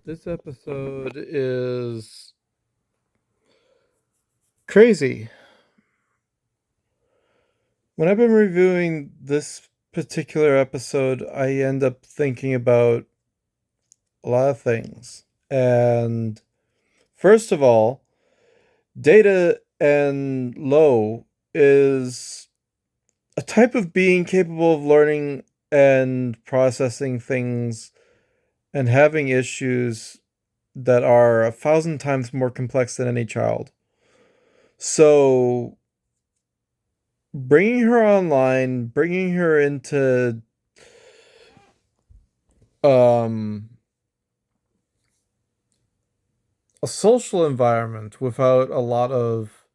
This episode is crazy. When I've been reviewing this particular episode, I end up thinking about a lot of things. And first of all, data and low is a type of being capable of learning and processing things and having issues that are 1,000 times more complex than any child. So bringing her online, bringing her into um a social environment without a lot of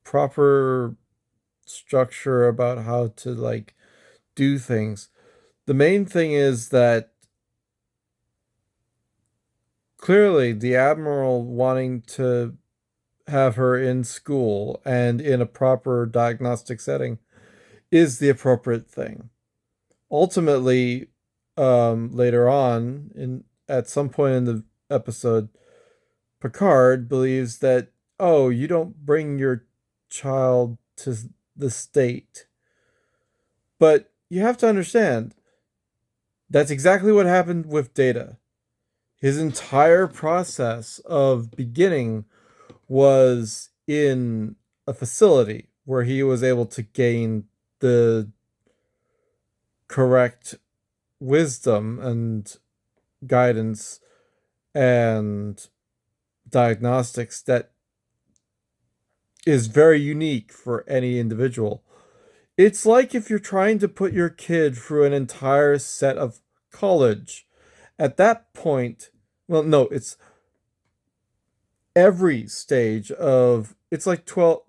proper structure about how to do things. The main thing is that clearly the admiral wanting to have her in school and in a proper diagnostic setting is the appropriate thing. Ultimately, later on in at some point in the episode, Picard believes that, oh, you don't bring your child to the state. But you have to understand that's exactly what happened with Data. His entire process of beginning was in a facility where he was able to gain the correct wisdom and guidance and diagnostics that is very unique for any individual. It's like if you're trying to put your kid through an entire set of college. At that point, well, no, it's every stage of it's like 12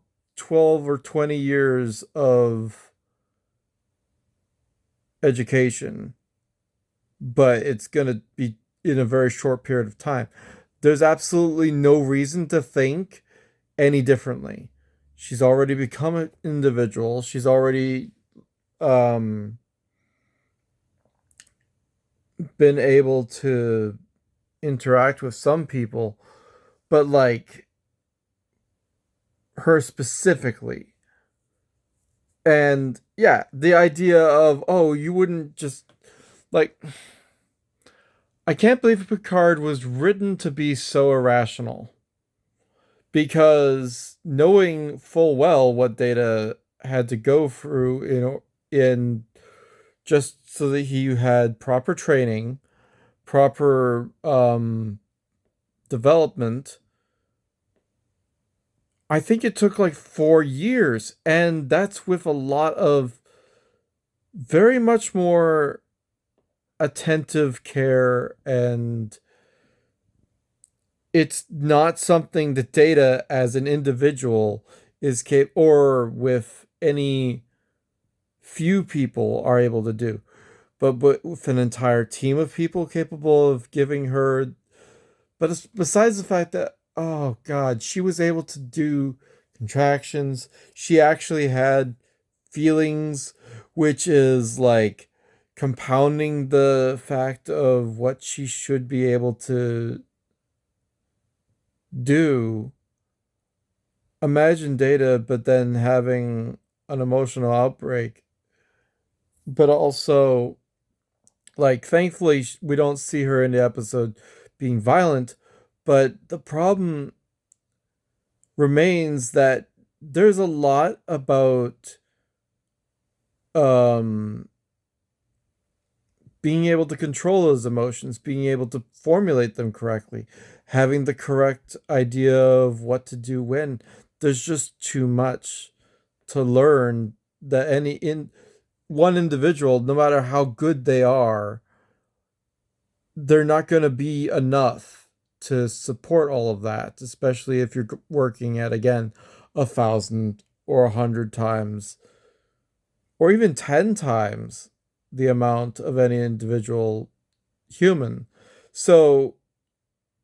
or 20 years of education, but it's going to be in a very short period of time. There's absolutely no reason to think any differently. She's already become an individual. She's already um, been able to interact with some people, but like her specifically. And yeah, the idea of, oh, you wouldn't just like. I can't believe Picard was written to be so irrational because knowing full well what Data had to go through in just so that he had proper training, proper development. I think it took like 4 years, and that's with a lot of very much more attentive care, and it's not something that Data as an individual is capable or with any few people are able to do, but with an entire team of people capable of giving her. But besides the fact that, oh God, she was able to do contractions, she actually had feelings, which is like compounding the fact of what she should be able to do. Imagine Data, but then having an emotional outbreak, but also, like, thankfully, we don't see her in the episode being violent, but the problem remains that there's a lot about um being able to control those emotions, being able to formulate them correctly, having the correct idea of what to do when. There's just too much to learn that any in one individual, no matter how good they are, they're not going to be enough to support all of that, especially if you're working at, again, 1,000 or 100 times or even 10 times the amount of any individual human. So,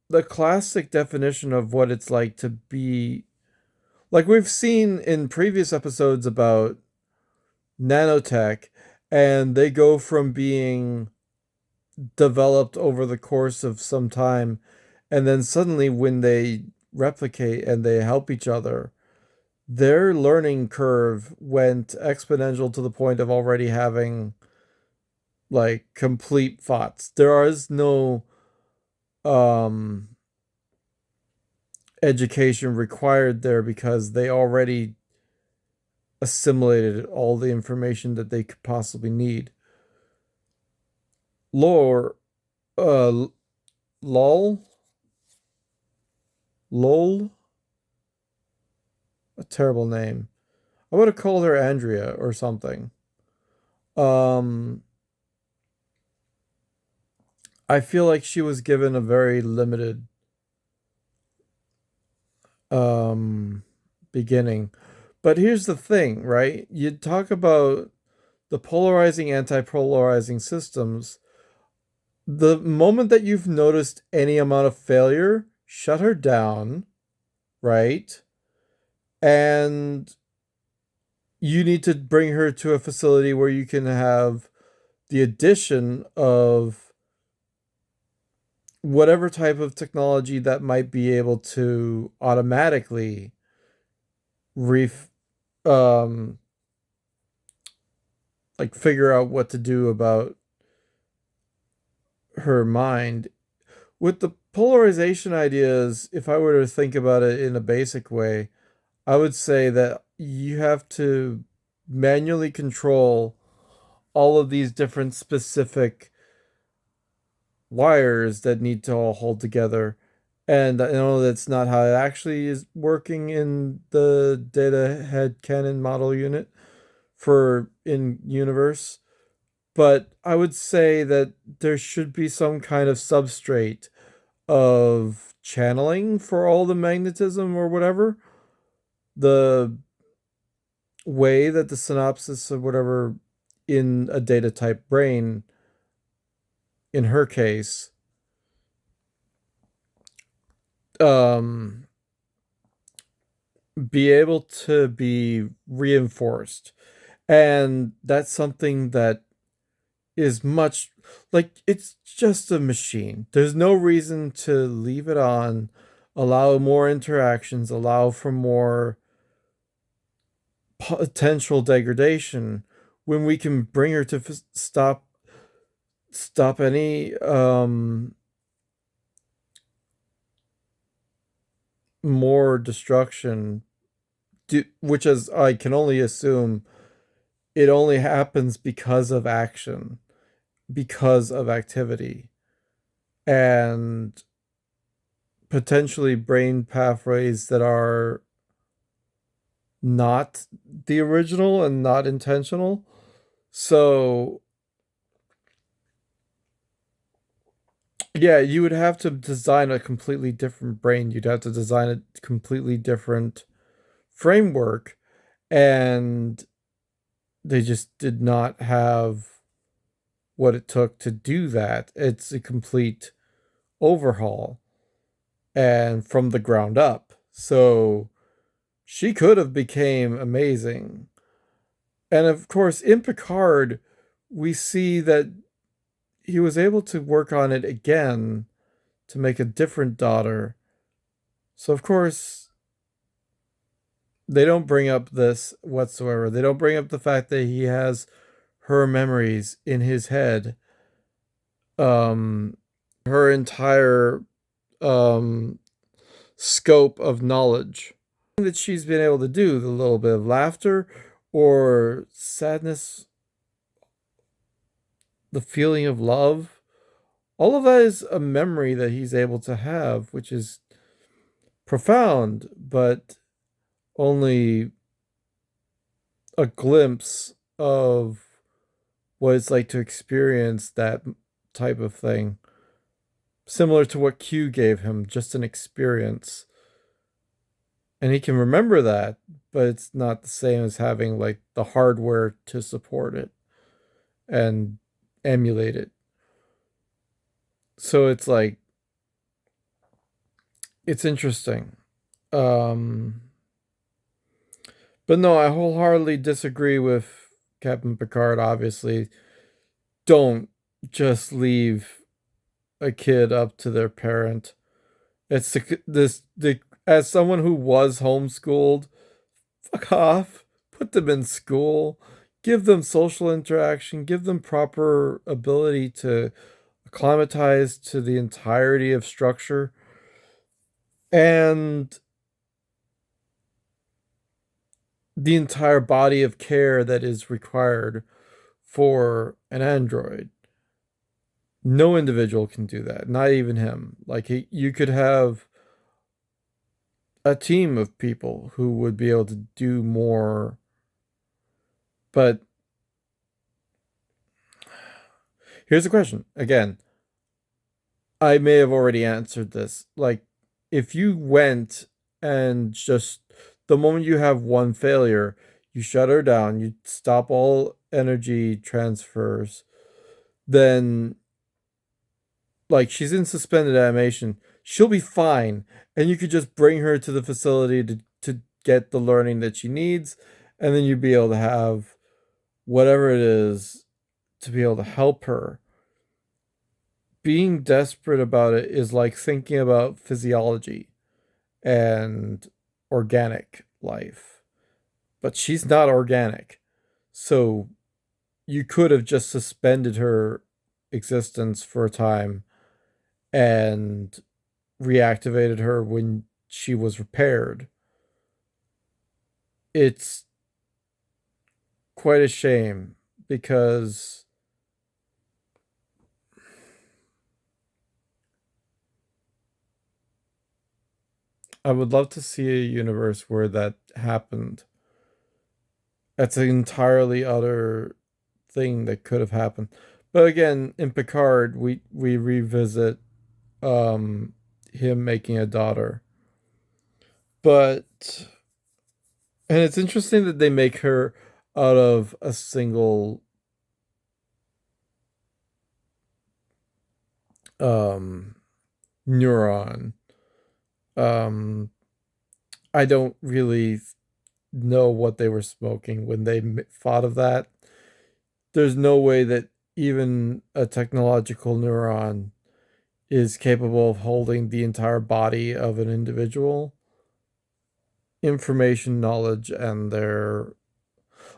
the classic definition of what it's like to be, like we've seen in previous episodes about nanotech and they go from being developed over the course of some time, and then suddenly when they replicate and they help each other, their learning curve went exponential to the point of already having like complete thoughts. There is no um education required there because they already assimilated all the information that they could possibly need. Lore, uh, lol, lol, a terrible name. I would have called her Andrea or something. Um, I feel like she was given a very limited um beginning. But here's the thing, right? You talk about the polarizing, anti-polarizing systems. The moment that you've noticed any amount of failure, shut her down, right? And you need to bring her to a facility where you can have the addition of whatever type of technology that might be able to automatically ref um like figure out what to do about her mind. With the polarization ideas, if I were to think about it in a basic way, I would say that you have to manually control all of these different specific wires that need to all hold together. And I know that's not how it actually is working in the data head canon model unit for in universe. But I would say that there should be some kind of substrate of channeling for all the magnetism or whatever. The way that the synopsis of whatever in a data type brain, in her case, um, be able to be reinforced. And that's something that is much like it's just a machine. There's no reason to leave it on, allow more interactions, allow for more potential degradation when we can bring her to stop any more destruction, which is I can only assume it only happens because of action, because of activity, and potentially brain pathways that are not the original and not intentional. So, yeah, you would have to design a completely different brain. You'd have to design a completely different framework. And they just did not have what it took to do that. It's a complete overhaul and from the ground up. So she could have became amazing. And of course, in Picard, we see that he was able to work on it again to make a different daughter. So of course, they don't bring up this whatsoever. They don't bring up the fact that he has her memories in his head. Her entire um scope of knowledge that she's been able to do, the little bit of laughter or sadness, the feeling of love, all of that is a memory that he's able to have, which is profound, but only a glimpse of what it's like to experience that type of thing. Similar to what Q gave him, just an experience. And he can remember that, but it's not the same as having like the hardware to support it and emulate it. So it's like it's interesting. Um but no, I wholeheartedly disagree with Captain Picard obviously don't just leave a kid up to their parent. It's the as someone who was homeschooled, fuck off. Put them in school. Give them social interaction. Give them proper ability to acclimatize to the entirety of structure and the entire body of care that is required for an android. No individual can do that, not even him. Like you could have a team of people who would be able to do more, but here's the question. Again, I may have already answered this. Like, if you went and just the moment you have one failure, you shut her down, you stop all energy transfers, then, like, she's in suspended animation, she'll be fine. And you could just bring her to the facility to get the learning that she needs. And then you'd be able to have whatever it is to be able to help her. Being desperate about it is like thinking about physiology and organic life. But she's not organic. So you could have just suspended her existence for a time and reactivated her when she was repaired. It's quite a shame because I would love to see a universe where that happened. That's an entirely other thing that could have happened. But again, in Picard, we revisit um him making a daughter. But and it's interesting that they make her out of a single um neuron. Um I don't really know what they were smoking when they thought of that. There's no way that even a technological neuron is capable of holding the entire body of an individual. Information, knowledge, and their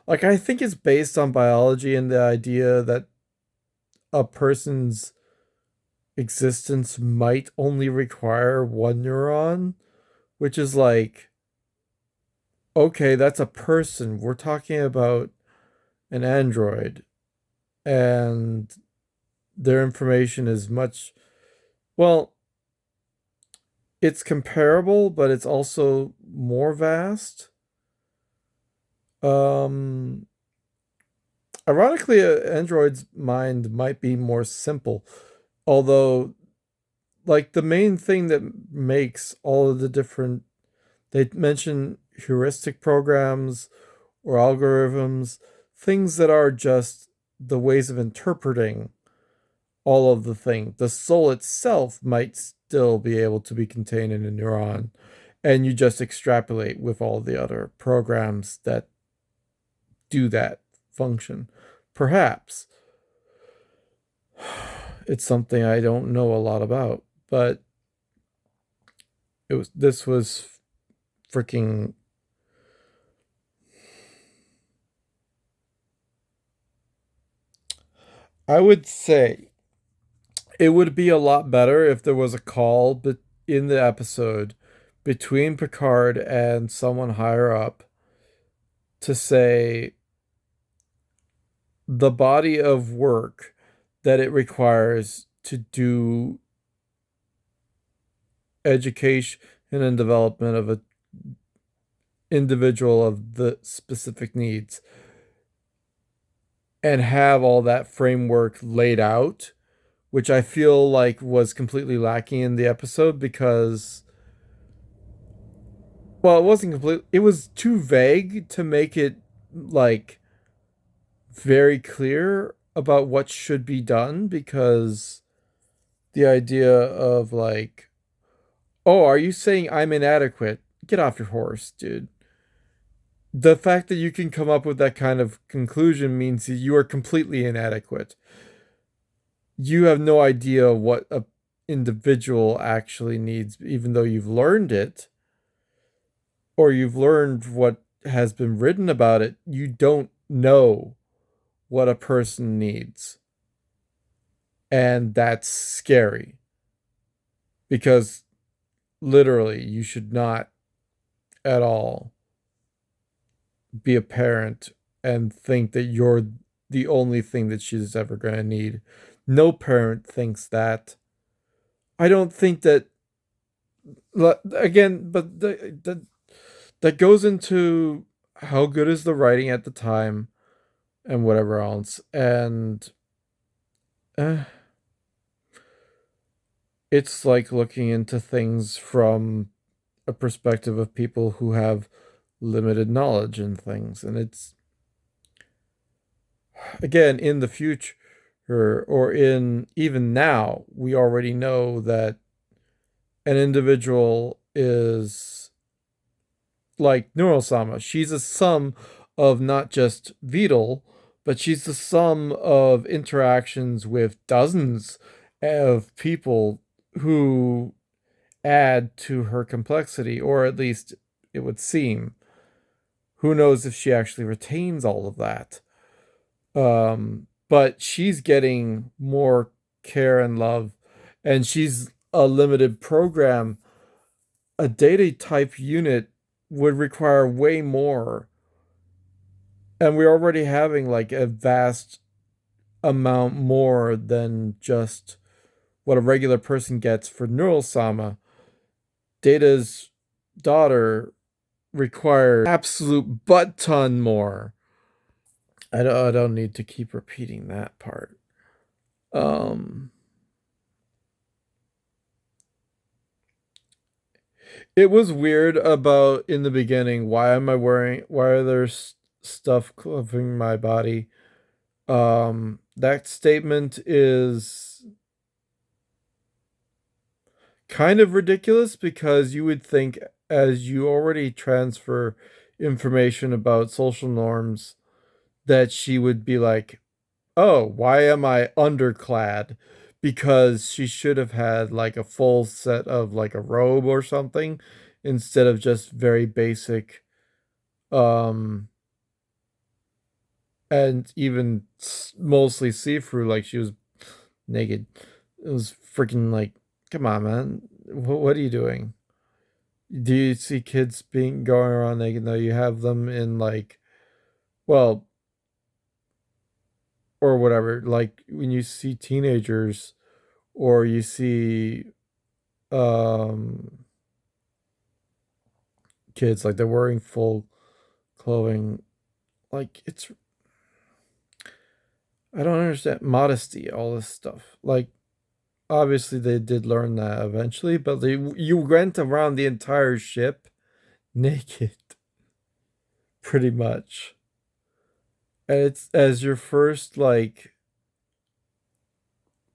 like I think it's based on biology and the idea that a person's existence might only require one neuron, which is like, okay, that's a person. We're talking about an android, and their information is much, well, it's comparable, but it's also more vast. Um, Ironically, an android's mind might be more simple, although, like, the main thing that makes all of the different, they mention heuristic programs or algorithms, things that are just the ways of interpreting all of the thing. The soul itself might still be able to be contained in a neuron, and you just extrapolate with all the other programs that do that function. Perhaps it's something I don't know a lot about, but this was freaking, I would say it would be a lot better if there was a call in the episode between Picard and someone higher up to say the body of work that it requires to do education and development of a individual of the specific needs, and have all that framework laid out, which I feel like was completely lacking in the episode because, well, it wasn't complete, it was too vague to make it like very clear about what should be done, because the idea of like, oh, are you saying I'm inadequate? Get off your horse, dude. The fact that you can come up with that kind of conclusion means that you are completely inadequate. You have no idea what a individual actually needs, even though you've learned it or you've learned what has been written about it. You don't know what a person needs. And that's scary because literally you should not at all be a parent and think that you're the only thing that she's ever going to need. No parent thinks that. I don't think that, again, but that goes into how good is the writing at the time and whatever else. And uh, it's like looking into things from a perspective of people who have limited knowledge in things. And it's, again, in the future or in even now, we already know that an individual is like Neurosama. She's a sum of not just Beetle, but she's the sum of interactions with dozens of people who add to her complexity, or at least it would seem. Who knows if she actually retains all of that? But she's getting more care and love, and she's a limited program. A data type unit would require way more, and we're already having like a vast amount more than just what a regular person gets for Neural Sama. Data's daughter requires absolute butt ton more. I don't need to keep repeating that part. Um, it was weird about in the beginning. Why are there stuff covering my body? That statement is kind of ridiculous because you would think, as you already transfer information about social norms, that she would be like, oh, why am I underclad? Because she should have had like a full set of like a robe or something instead of just very basic, um, and even mostly see through, like she was naked. It was freaking like, come on, man. What are you doing? Do you see kids being going around naked? No, you have them in like, well, or whatever. Like when you see teenagers or you see um kids, like they're wearing full clothing, like it's, I don't understand modesty, all this stuff. Like obviously they did learn that eventually, but you went around the entire ship naked pretty much. And it's as your first like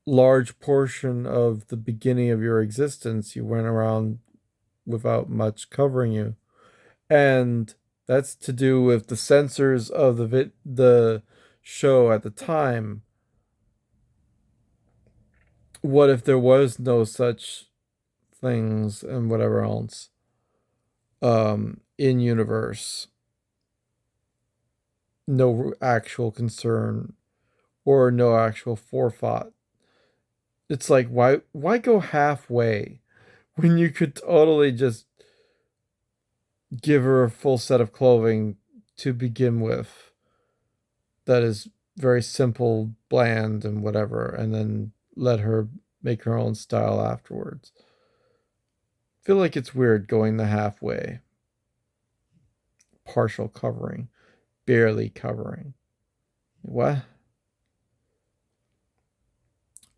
large portion of the beginning of your existence, you went around without much covering you. And that's to do with the censors of the show at the time. What if there was no such things and whatever else in universe? No actual concern or no actual forethought. It's like why go halfway when you could totally just give her a full set of clothing to begin with that is very simple, bland, and whatever, and then let her make her own style afterwards. I feel like it's weird going the halfway, partial covering, barely covering. What?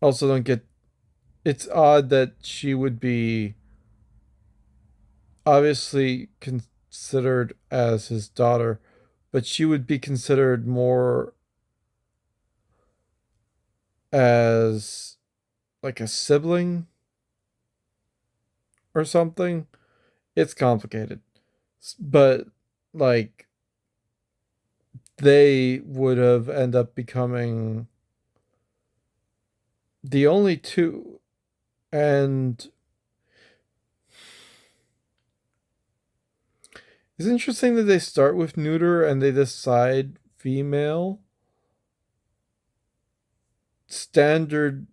Also, don't get. It's odd that she would be obviously considered as his daughter, but she would be considered more as like a sibling or something. It's complicated. But like they would have end up becoming the only two. And it's interesting that they start with neuter and they decide female. Standard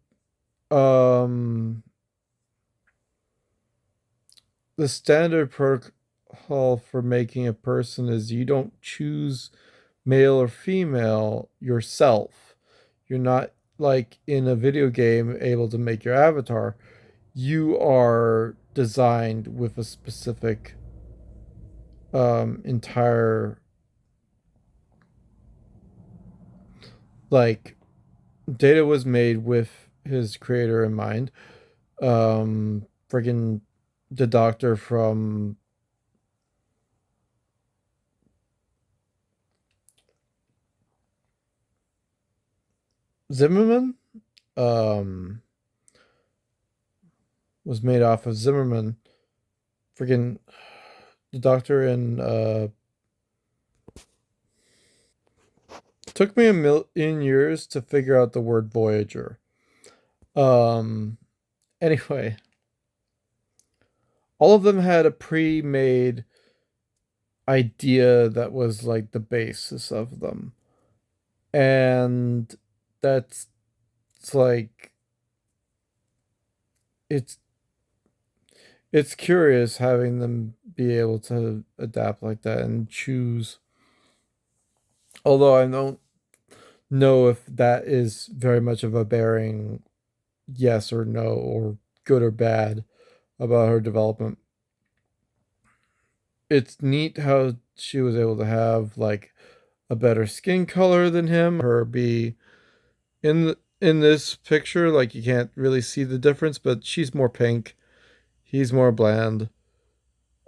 um the standard protocol for making a person is you don't choose male or female yourself. You're not like in a video game able to make your avatar. You are designed with a specific entire like data was made with his creator in mind. Friggin' the doctor from Zimmerman um was made off of Zimmerman. Friggin' the doctor in took me a million years to figure out the word Voyager. Um anyway, all of them had a pre-made idea that was like the basis of them. And that's it's like it's it's curious having them be able to adapt like that and choose. Although I don't know if that is very much of a bearing yes or no or good or bad about her development. It's neat how she was able to have like a better skin color than him. Her be in this picture, like you can't really see the difference, but she's more pink. He's more bland.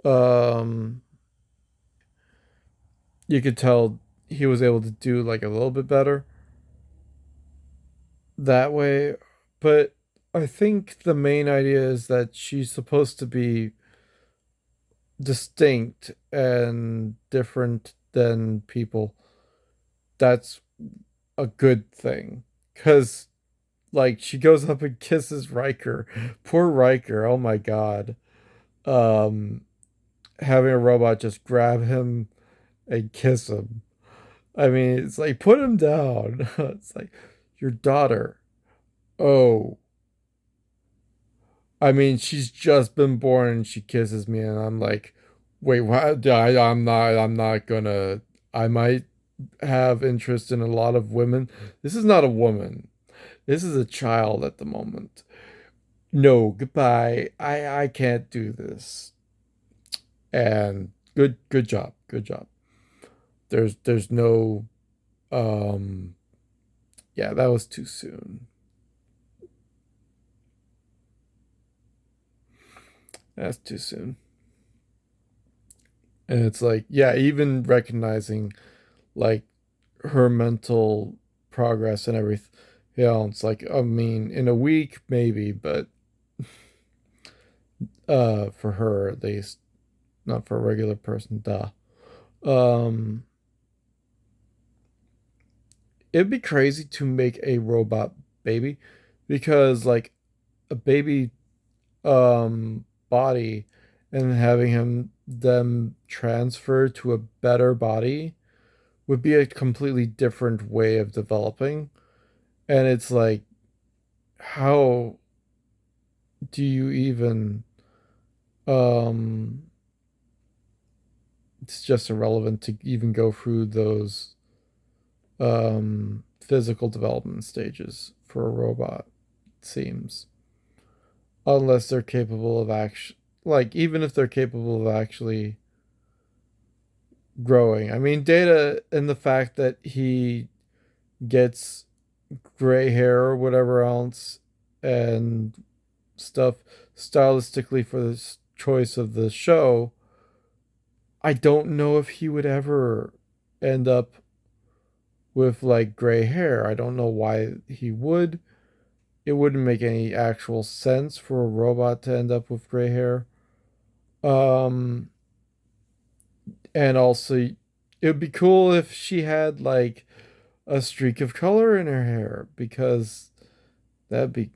Um, you could tell he was able to do like a little bit better that way. But I think the main idea is that she's supposed to be distinct and different than people. That's a good thing. Because, like, she goes up and kisses Riker. Poor Riker. Oh my God. Um, Having a robot just grab him and kiss him. I mean, it's like, put him down. It's like, your daughter. Oh, I mean, she's just been born and she kisses me, and I'm like, wait, what? I'm not gonna. I might have interest in a lot of women. This is not a woman. This is a child at the moment. No, goodbye. I can't do this. And good job. Good job. There's no um yeah, that was too soon. That's too soon. And it's like, yeah, even recognizing like her mental progress and everything. It's like, I mean, in a week maybe, but for her at least, not for a regular person, duh. Um it'd be crazy to make a robot baby because like a baby body and having him them transfer to a better body would be a completely different way of developing. And it's like, how do you even um it's just irrelevant to even go through those physical development stages for a robot, it seems. Unless they're capable of action, like even if they're capable of actually growing. I mean, Data and the fact that he gets gray hair or whatever else and stuff stylistically for this choice of the show, I don't know if he would ever end up with like gray hair. I don't know why he would. It wouldn't make any actual sense for a robot to end up with gray hair. Um, and also It would be cool if she had like a streak of color in her hair because that'd be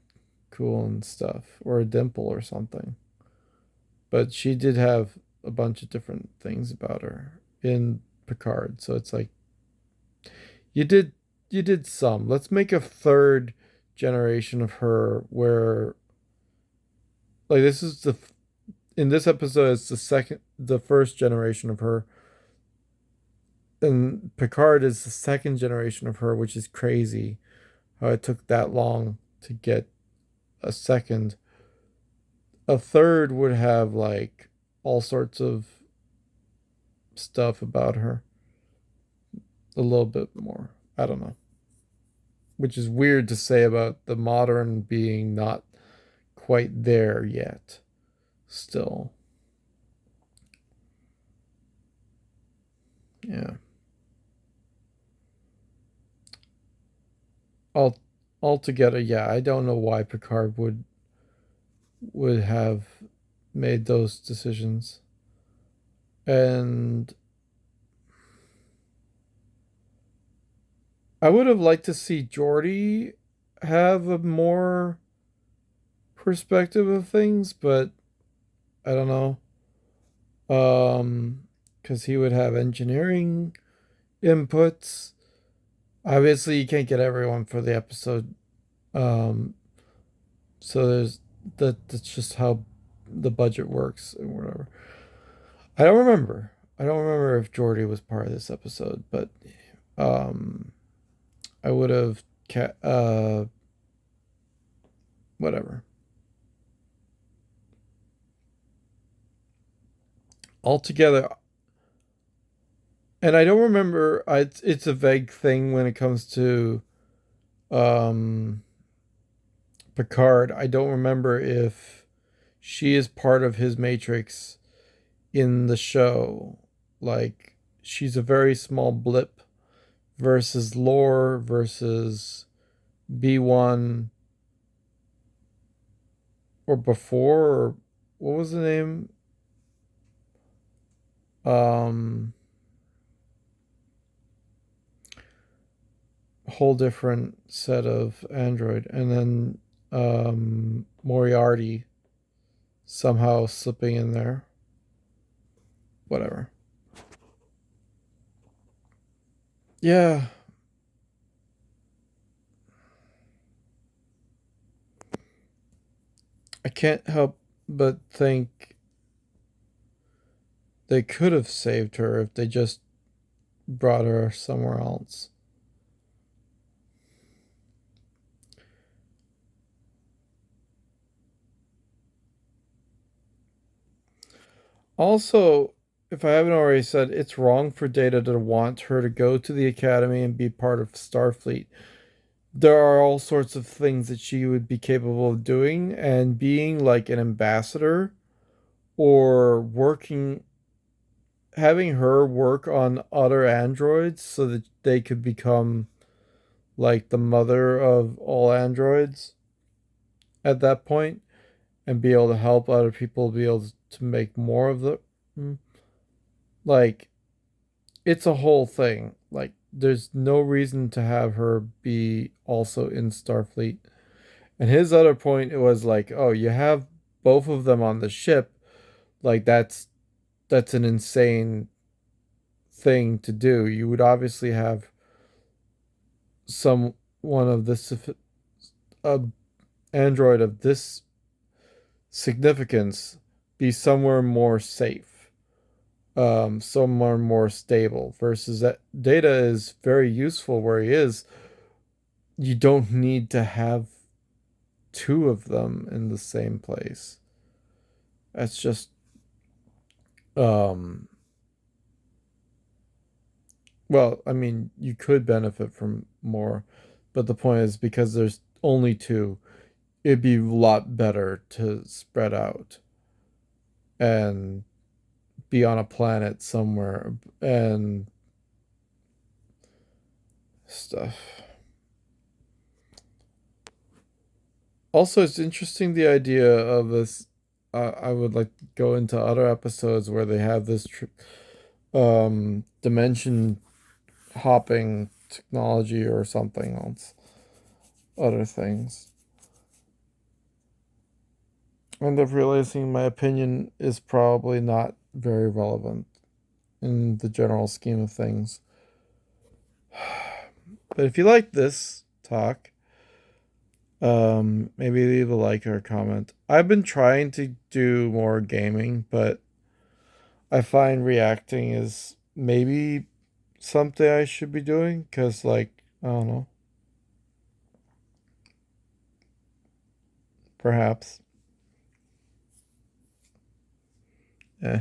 cool and stuff, or a dimple or something. But she did have a bunch of different things about her in Picard, so it's like you did you did some. Let's make a third generation of her where like this is the in this episode it's the first generation of her, and Picard is the second generation of her, which is crazy how it took that long to get a second. A third would have like all sorts of stuff about her, a little bit more. I don't know, which is weird to say about the modern being not quite there yet. Still, yeah. All altogether, yeah. I don't know why Picard would have made those decisions, and I would have liked to see Geordi have a more perspective of things, but I don't know. Because he would have engineering inputs. Obviously, you can't get everyone for the episode. Um, so that's just how the budget works and whatever. I don't remember. I don't remember if Geordi was part of this episode, but um, I would have whatever. Altogether, and I don't remember. It's a vague thing when it comes to um Picard. I don't remember if she is part of his matrix in the show. Like she's a very small blip versus lore versus B1 or before or what was the name? Um whole different set of android, and then Moriarty somehow slipping in there. Whatever. Yeah, I can't help but think they could have saved her if they just brought her somewhere else. Also, if I haven't already said, it's wrong for Data to want her to go to the academy and be part of Starfleet. There are all sorts of things that she would be capable of doing, and being like an ambassador or working, having her work on other androids so that they could become like the mother of all androids at that point and be able to help other people be able to make more of the like it's a whole thing. Like there's no reason to have her be also in Starfleet. And his other point, it was like, oh, you have both of them on the ship. Like that's an insane thing to do. You would obviously have some one of this uh, android of this significance be somewhere more safe, somewhere more stable. Versus that Data is very useful where he is. You don't need to have two of them in the same place. That's just um well, I mean, you could benefit from more, but the point is because there's only two, it'd be a lot better to spread out and be on a planet somewhere and stuff. Also, it's interesting the idea of this. I would like to go into other episodes where they have this dimension hopping technology or something else, other things. I end up realizing my opinion is probably not very relevant in the general scheme of things. But if you like this talk, maybe leave a like or a comment. I've been trying to do more gaming, but I find reacting is maybe something I should be doing because, like, I don't know, perhaps. Eh.